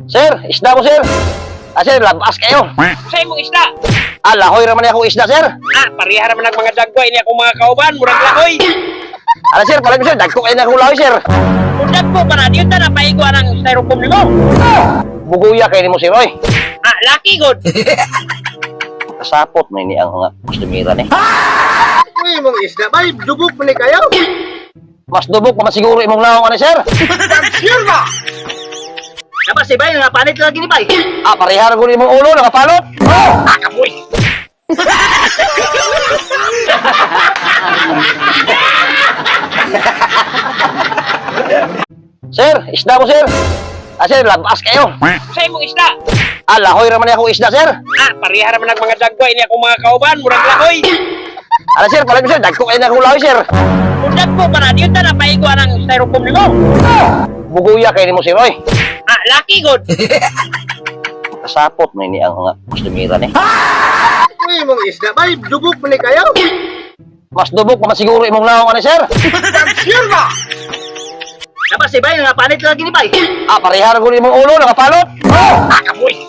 Sir, isda mo, sir. Sir, labas kayo. Sa imong isda. Lahoy raman ako isda, sir. Pariha naman ang mga dagway ni ako mga kauban, murag lahoy. Sir, pala sir, dagko kayo na kulahoy, sir. Kung dagko pa na, diyon na paigwa ng styrofoam nimo. Buguya kayo ni mo, sir, oy. Lucky good. Kasapot mo ini ang mga customer ni. Uy, mong isda ba? Dubog mo ni kayo? Mas dubok pa man siguro imong naong ani, sir. Sure ba? Dapat si Bay, nga panit lagi ni Bay. Parihar ko ni imong ulo, nakapalot. Kapoy. Sir, isda mo, sir. Sir, labas kayo. Sa imong isda. Lahoy raman ako isda, sir. Pariha naman ang mga dagway ni ako mga kauban, murag lahoy. Sir, pala sir, dagko kayo na kulahoy, sir. Kung dagko pa na, diyon na paigwa ng styrofoam nimo. Buguya kayo ni mo, sir, oy. Lucky good. Kasapot mo ini ang mga customer ni. Uy, mong isda ba? Dubog mo ni kayo? Mas dubok pa man siguro imong naong ani, sir. Sure ba? Dapat si Bay, nga panit lagi ni Bay. Parihar ko ni imong ulo, nakapalot. Kapoy.